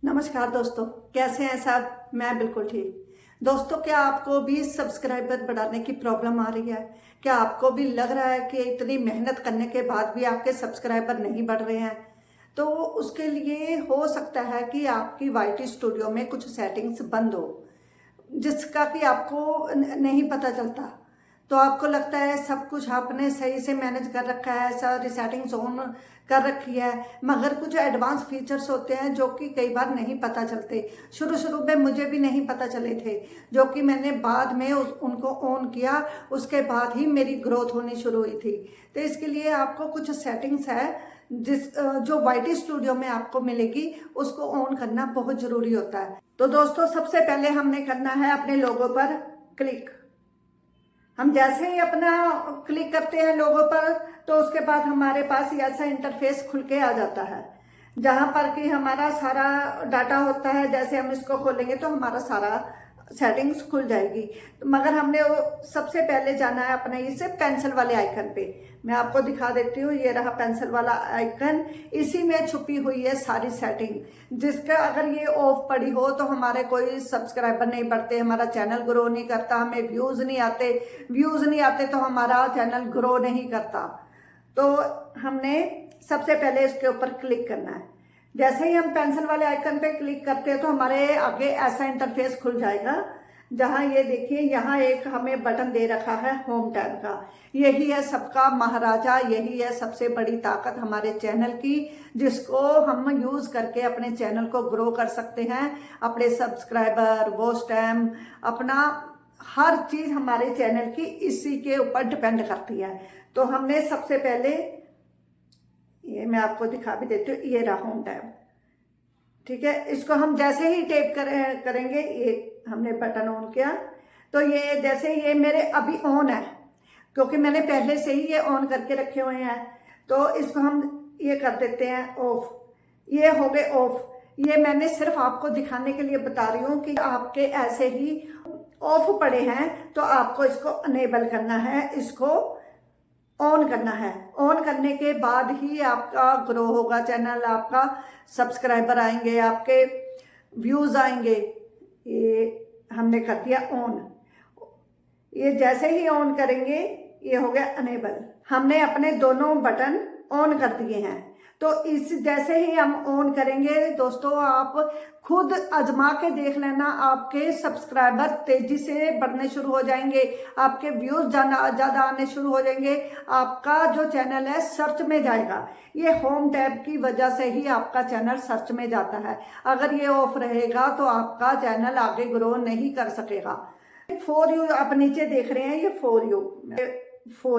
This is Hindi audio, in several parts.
नमस्कार दोस्तों, कैसे हैं सब। मैं बिल्कुल ठीक। दोस्तों, क्या आपको भी सब्सक्राइबर बढ़ाने की प्रॉब्लम आ रही है? क्या आपको भी लग रहा है कि इतनी मेहनत करने के बाद भी आपके सब्सक्राइबर नहीं बढ़ रहे हैं? तो उसके लिए हो सकता है कि आपकी वाईटी स्टूडियो में कुछ सेटिंग्स बंद हो, जिसका कि आपको नहीं पता चलता। तो आपको लगता है सब कुछ आपने सही से मैनेज कर रखा है, सारी सेटिंग्स ऑन कर रखी है, मगर कुछ एडवांस फीचर्स होते हैं जो कि कई बार नहीं पता चलते। शुरू शुरू में मुझे भी नहीं पता चले थे, जो कि मैंने बाद में उनको ऑन किया, उसके बाद ही मेरी ग्रोथ होनी शुरू हुई थी। तो इसके लिए आपको कुछ सेटिंग्स है जो वाईटी स्टूडियो में आपको मिलेगी, उसको ऑन करना बहुत ज़रूरी होता है। तो दोस्तों, सबसे पहले हमने करना है अपने लोगो पर क्लिक। हम जैसे ही अपना क्लिक करते हैं लोगो पर, तो उसके बाद हमारे पास ऐसा इंटरफेस खुल के आ जाता है, जहां पर कि हमारा सारा डाटा होता है। जैसे हम इसको खोलेंगे तो हमारा सारा सेटिंग्स खुल जाएगी। तो मगर हमने वो सबसे पहले जाना है अपने इसे पेंसिल वाले आइकन पे। मैं आपको दिखा देती हूँ, ये रहा पेंसिल वाला आइकन। इसी में छुपी हुई है सारी सेटिंग, जिसका अगर ये ऑफ पड़ी हो तो हमारे कोई सब्सक्राइबर नहीं बढ़ते, हमारा चैनल ग्रो नहीं करता, हमें व्यूज नहीं आते। व्यूज नहीं आते तो हमारा चैनल ग्रो नहीं करता। तो हमने सबसे पहले इसके ऊपर क्लिक करना है। जैसे ही हम पेंसिल वाले आइकन पे क्लिक करते हैं तो हमारे आगे ऐसा इंटरफेस खुल जाएगा, जहां ये देखिए, यहाँ एक हमें बटन दे रखा है होम टैब का। यही है सबका महाराजा, यही है सबसे बड़ी ताकत हमारे चैनल की, जिसको हम यूज करके अपने चैनल को ग्रो कर सकते हैं। अपने सब्सक्राइबर, वॉच टाइम, अपना हर चीज हमारे चैनल की इसी के ऊपर डिपेंड करती है। तो हमने सबसे पहले, ये मैं आपको दिखा भी देती हूँ, ये रहा होम टैब। ठीक है, इसको हम जैसे ही टैप करेंगे, ये हमने बटन ऑन किया तो ये जैसे ये मेरे अभी ऑन है, क्योंकि मैंने पहले से ही ये ऑन करके रखे हुए हैं। तो इसको हम ये कर देते हैं ऑफ। ये हो गए ऑफ। ये मैंने सिर्फ आपको दिखाने के लिए बता रही हूँ कि आपके ऐसे ही ऑफ पड़े हैं, तो आपको इसको अनेबल करना है, इसको ऑन करना है। ऑन करने के बाद ही आपका ग्रो होगा चैनल, आपका सब्सक्राइबर आएंगे, आपके व्यूज आएंगे। ये हमने कर दिया ऑन। ये जैसे ही ऑन करेंगे, ये हो गया अनेबल। हमने अपने दोनों बटन ऑन कर दिए हैं। तो इस जैसे ही हम ऑन करेंगे दोस्तों, आप खुद आजमा के देख लेना, आपके सब्सक्राइबर तेजी से बढ़ने शुरू हो जाएंगे, आपके व्यूज ज्यादा आने शुरू हो जाएंगे, आपका जो चैनल है सर्च में जाएगा। ये होम टैब की वजह से ही आपका चैनल सर्च में जाता है। अगर ये ऑफ रहेगा तो आपका चैनल आगे ग्रो नहीं कर सकेगा। फॉर यू आप नीचे देख रहे हैं, ये फॉर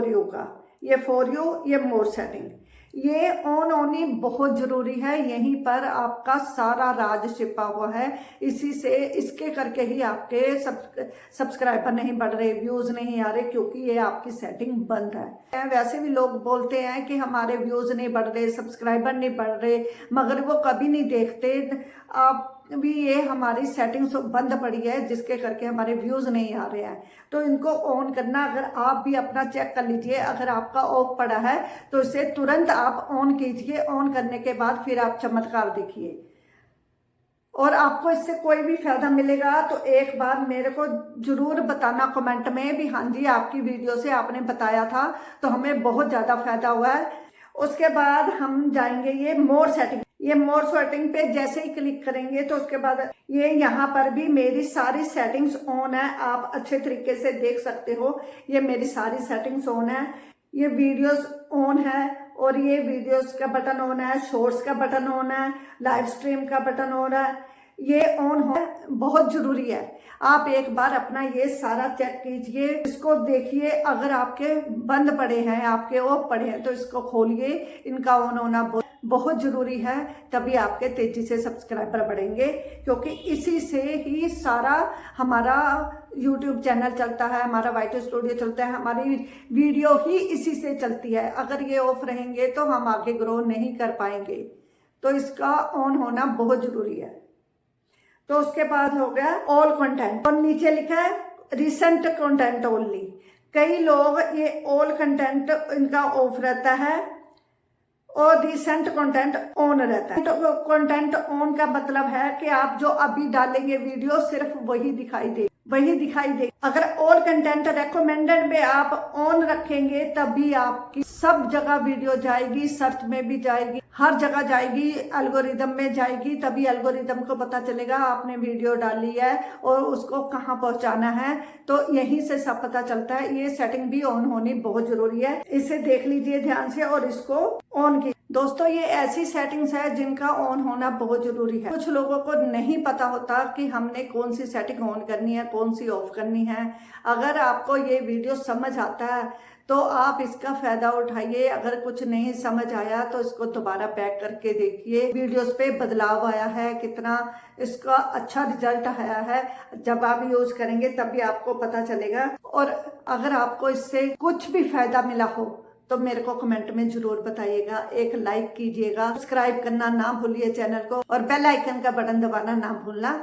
यू का, ये फॉर यू, ये मोर सेटिंग, ये ऑन होनी बहुत जरूरी है। यहीं पर आपका सारा राज छिपा हुआ है। इसी से, इसके करके ही आपके सब्सक्राइबर नहीं बढ़ रहे, व्यूज नहीं आ रहे, क्योंकि ये आपकी सेटिंग बंद है। वैसे भी लोग बोलते हैं कि हमारे व्यूज नहीं बढ़ रहे, सब्सक्राइबर नहीं बढ़ रहे, मगर वो कभी नहीं देखते आप भी ये हमारी सेटिंग्स बंद पड़ी है, जिसके करके हमारे व्यूज नहीं आ रहे हैं। तो इनको ऑन करना, अगर आप भी अपना चेक कर लीजिए, अगर आपका ऑफ पड़ा है तो इसे तुरंत आप ऑन कीजिए। ऑन करने के बाद फिर आप चमत्कार देखिए, और आपको इससे कोई भी फायदा मिलेगा तो एक बार मेरे को जरूर बताना कमेंट में भी, हाँ जी आपकी वीडियो से आपने बताया था तो हमें बहुत ज्यादा फायदा हुआ है। उसके बाद हम जाएंगे ये मोर सेटिंग। ये मोर सेटिंग पे जैसे ही क्लिक करेंगे तो उसके बाद ये यहाँ पर भी मेरी सारी सेटिंग्स ऑन है, आप अच्छे तरीके से देख सकते हो। ये मेरी सारी सेटिंग्स ऑन है, ये वीडियोस ऑन है, और ये वीडियोस का बटन ऑन है, शॉर्ट्स का बटन ऑन है, लाइव स्ट्रीम का बटन ऑन है। ये ऑन हो बहुत जरूरी है। आप एक बार अपना ये सारा चेक कीजिए, इसको देखिए। अगर आपके बंद पड़े हैं, आपके ऑफ पड़े हैं, तो इसको खोलिए। इनका ऑन होना बहुत जरूरी है, तभी आपके तेजी से सब्सक्राइबर बढ़ेंगे, क्योंकि इसी से ही सारा हमारा YouTube चैनल चलता है, हमारा वाईटी स्टूडियो चलता है, हमारी वीडियो ही इसी से चलती है। अगर ये ऑफ रहेंगे तो हम आगे ग्रो नहीं कर पाएंगे। तो इसका ऑन होना बहुत जरूरी है। तो उसके बाद हो गया ऑल कंटेंट, और नीचे लिखा है रिसेंट कंटेंट ओनली। कई लोग ये ऑल कंटेंट इनका ऑफ रहता है, और रिसेंट कंटेंट ऑन रहता है। तो कंटेंट ऑन का मतलब है कि आप जो अभी डालेंगे वीडियो सिर्फ वही दिखाई दे। अगर ऑल कंटेंट रेकमेंडेड में आप ऑन रखेंगे तभी आपकी सब जगह वीडियो जाएगी, सर्च में भी जाएगी, हर जगह जाएगी, एल्गोरिदम में जाएगी, तभी एल्गोरिदम को पता चलेगा आपने वीडियो डाली है और उसको कहाँ पहुंचाना है। तो यहीं से सब पता चलता है। ये सेटिंग भी ऑन होनी बहुत जरूरी है, इसे देख लीजिए ध्यान से और इसको ऑन की। दोस्तों ये ऐसी सेटिंग्स है जिनका ऑन होना बहुत जरूरी है। कुछ लोगों को नहीं पता होता कि हमने कौन सी सेटिंग ऑन करनी है, कौन सी ऑफ करनी है। अगर आपको ये वीडियो समझ आता है तो आप इसका फायदा उठाइए। अगर कुछ नहीं समझ आया तो इसको दोबारा बैक करके देखिए, वीडियोस पे बदलाव आया है, कितना इसका अच्छा रिजल्ट आया है। जब आप यूज करेंगे तभी आपको पता चलेगा। और अगर आपको इससे कुछ भी फायदा मिला हो तो मेरे को कमेंट में जरूर बताइएगा। एक लाइक कीजिएगा, सब्सक्राइब करना ना भूलिए चैनल को और बेल आइकन का बटन दबाना ना भूलना।